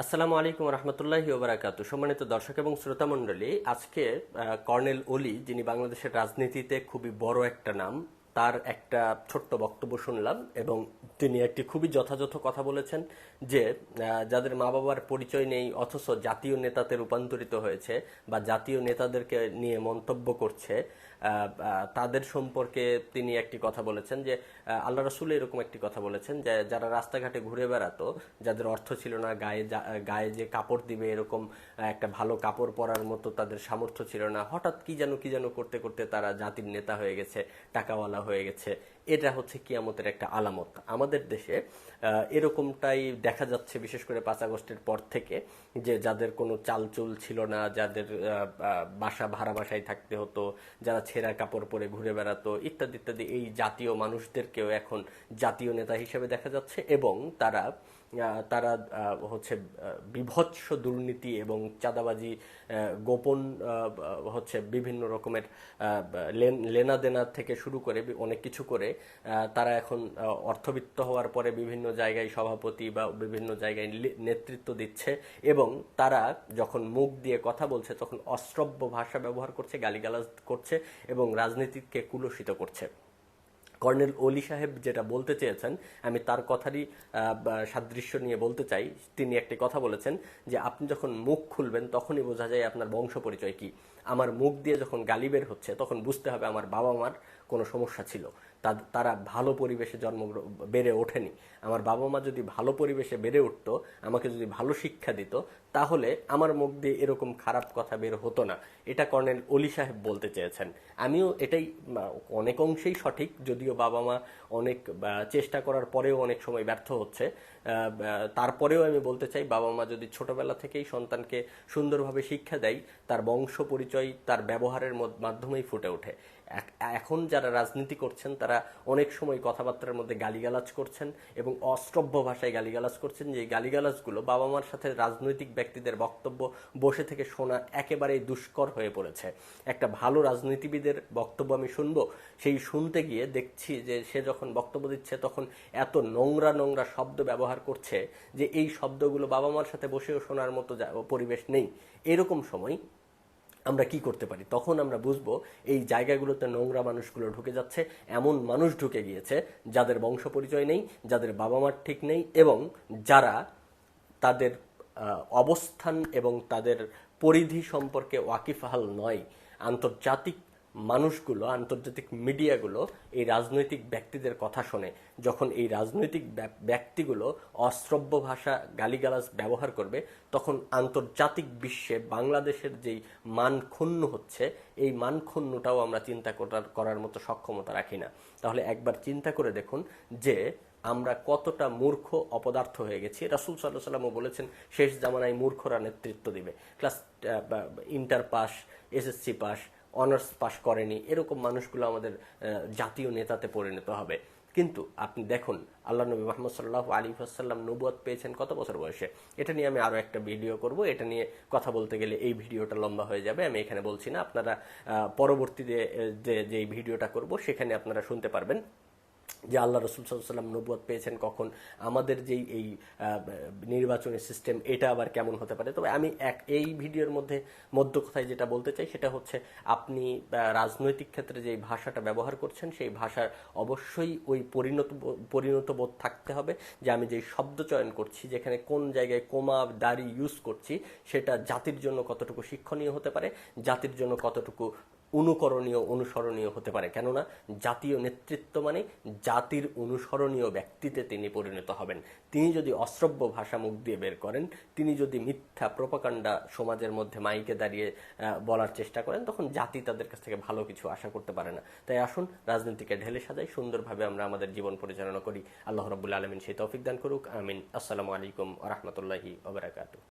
আসসালামু আলাইকুম রহমতুল্লাহি ওবারাকাতু। সম্মানিত দর্শক এবং শ্রোতা মণ্ডলী, আজকে কর্নেল ওলি, যিনি বাংলাদেশের রাজনীতিতে খুবই বড় একটা নাম, তার একটা ছোট্ট বক্তব্য শুনলাম এবং তিনি একটি খুবই যথাযথ কথা বলেছেন যে যাদের মা বাবার পরিচয় নেই অথচ জাতীয় নেতাতে রূপান্তরিত হয়েছে বা জাতীয় নেতাদেরকে নিয়ে মন্তব্য করছে, তাদের সম্পর্কে তিনি একটি কথা বলেছেন যে আল্লাহ রসুল এরকম একটি কথা বলেছেন যে যারা রাস্তাঘাটে ঘুরে বেড়াতো, যাদের অর্থ ছিল না, গায়ে যে কাপড় দিবে এরকম একটা ভালো কাপড় পরার মতো তাদের সামর্থ্য ছিল না, হঠাৎ কি যেন করতে করতে তারা জাতির নেতা হয়ে গেছে, টাকাওয়ালা হয়ে গেছে। এটা হচ্ছে কিয়ামতের একটা আলামত। আমাদের দেশে এরকমটাই দেখা যাচ্ছে, বিশেষ করে 5 আগস্টের পর থেকে, যে যাদের কোনো চালচুল ছিল না, যাদের বাসা ভাড়া বাসায় থাকতে হতো, যারা ছেঁড়া কাপড় পরে ঘুরে বেড়াতো, ইত্যাদি ইত্যাদি, এই জাতীয় মানুষদেরকেও এখন জাতীয় নেতা হিসেবে দেখা যাচ্ছে এবং তারা তারা হচ্ছে বিভৎস দুর্নীতি এবং চাঁদাবাজি, গোপন হচ্ছে বিভিন্ন রকমের লেনাদেনা থেকে শুরু করে অনেক কিছু করে তারা এখন অর্থবিত্ত হওয়ার পরে বিভিন্ন জায়গায় সভাপতি বা বিভিন্ন জায়গায় নেতৃত্ব দিচ্ছে এবং তারা যখন মুখ দিয়ে কথা বলছে তখন অশ্রব্য ভাষা ব্যবহার করছে, গালিগালাজ করছে এবং রাজনীতিকে কুলুষিত করছে। কর্নেল ওলি সাহেব যেটা বলতে চেয়েছেন, আমি তার কথারই সাদৃশ্য নিয়ে বলতে চাই। তিনি একটি কথা বলেছেন যে আপনি যখন মুখ খুলবেন তখনই বোঝা যায় আপনার বংশ পরিচয় কি। আমার মুখ দিয়ে যখন গালি বের হচ্ছে তখন বুঝতে হবে আমার বাবা মার কোনো সমস্যা ছিল, তারা ভালো পরিবেশে বেড়ে ওঠেনি। আমার বাবা মা যদি ভালো পরিবেশে বেড়ে উঠতো, আমাকে যদি ভালো শিক্ষা দিত, তাহলে আমার মুখ দিয়ে এরকম খারাপ কথা বের হতো না। এটা কর্নেল ওলি সাহেব বলতে চেয়েছেন। আমিও এটাই অনেক অংশেই সঠিক, যদিও বাবা মা অনেক চেষ্টা করার পরেও অনেক সময় ব্যর্থ হচ্ছে। তারপরেও আমি বলতে চাই, বাবা মা যদি ছোটবেলা থেকেই সন্তানকে সুন্দরভাবে শিক্ষা দেয়, তার বংশ পরিচয় তার ব্যবহারের মাধ্যমেই ফুটে ওঠে। এখন যারা রাজনীতি করছেন তারা অনেক সময় কথাবার্তার মধ্যে গালিগালাজ করছেন এবং অশ্রব্য ভাষায় গালিগালাজ করছেন, যে গালিগালাজগুলো বাবা মার সাথে রাজনৈতিক ব্যক্তিদের বক্তব্য বসে থেকে শোনা একেবারেই দুষ্কর হয়ে পড়েছে। একটা ভালো রাজনীতিবিদের বক্তব্য আমি শুনবো, সেই শুনতে গিয়ে দেখছি যে সে যখন বক্তব্য দিচ্ছে তখন এত নোংরা নোংরা শব্দ ব্যবহার করছে যে এই শব্দগুলো বাবা মার সাথে বসেও শোনার মতো পরিবেশ নেই। এরকম সময় আমরা কি করতে পারি? তখন আমরা বুঝবো এই জায়গাগুলোতে নোংরা মানুষগুলো ঢুকে যাচ্ছে, এমন মানুষ ঢুকে গিয়েছে যাদের বংশ পরিচয় নেই, যাদের বাবা মার ঠিক নেই এবং যারা তাদের অবস্থান এবং তাদের পরিধি সম্পর্কে ওয়াকিফাহাল নয়। আন্তর্জাতিক মানুষগুলো, আন্তর্জাতিক মিডিয়াগুলো এই রাজনৈতিক ব্যক্তিদের কথা শোনে। যখন এই রাজনৈতিক ব্যক্তিগুলো অশ্রব্য ভাষা, গালিগালাজ ব্যবহার করবে, তখন আন্তর্জাতিক বিশ্বে বাংলাদেশের যেই মান ক্ষুণ্ণ হচ্ছে, এই মান ক্ষুণ্ণটাও আমরা চিন্তা করার মতো সক্ষমতা রাখি না। তাহলে একবার চিন্তা করে দেখুন যে আমরা কতটা মূর্খ অপদার্থ হয়ে গেছি। রাসূল সাল্লাল্লাহু আলাইহি ওয়াসাল্লাম বলেছেন, শেষ জামানায় মূর্খরা নেতৃত্ব দিবে। Class inter pass, SSC pass, honours pass করেনি এরকম মানুষগুলো আমাদের জাতীয় নেতাতে পরিণত হবে। কিন্তু আপনি দেখুন, আল্লাহ নবী মুহাম্মদ সাল্লাল্লাহু আলাইহি ওয়াসাল্লাম নবুয়ত পেয়েছেন কত বছর বয়সে? এটা নিয়ে আমি আরো একটা ভিডিও করব। এটা নিয়ে কথা বলতে গেলে এই ভিডিওটা লম্বা হয়ে যাবে, আমি এখানে বলছি না। আপনারা পরবর্তীতে যে ভিডিওটা করব সেখানে আপনারা শুনতে পারবেন যে আল্লাহ রসুল সাল্লাল্লাহু আলাইহি ওয়াসাল্লাম নবুয়ত পেয়েছেন কখন, আমাদের যেই এই নির্বাচনের সিস্টেম এটা আবার কেমন হতে পারে। তবে আমি এই ভিডিওর মধ্য কথায় যেটা বলতে চাই সেটা হচ্ছে, আপনি রাজনৈতিক ক্ষেত্রে যেই ভাষাটা ব্যবহার করছেন সেই ভাষার অবশ্যই ওই পরিণত বোধ থাকতে হবে যে আমি যেই শব্দ চয়ন করছি, যেখানে কোন জায়গায় কোমা দাড়ি ইউজ করছি, সেটা জাতির জন্য কতটুকু শিক্ষণীয় হতে পারে, জাতির জন্য কতটুকু অনুকরণীয়, অনুসরণীয় হতে পারে। কেননা জাতীয় নেতৃত্ব মানে জাতির অনুসরণীয় ব্যক্তিতে তিনি পরিণত হবেন। তিনি যদি অশ্রব্য ভাষা মুখ দিয়ে বের করেন, তিনি যদি মিথ্যা প্রোপাগান্ডা সমাজের মধ্যে মাইকে দাঁড়িয়ে বলার চেষ্টা করেন, তখন জাতি তাদের কাছ থেকে ভালো কিছু আশা করতে পারে না। তাই আসুন রাজনীতিকে ঢেলে সাজাই, সুন্দরভাবে আমরা আমাদের জীবন পরিচালনা করি। আল্লাহ রাব্বুল আলামিন সেই তৌফিক দান করুক, আমিন। আসসালামু আলাইকুম ওয়া রাহমাতুল্লাহি ওয়া বারাকাতুহু।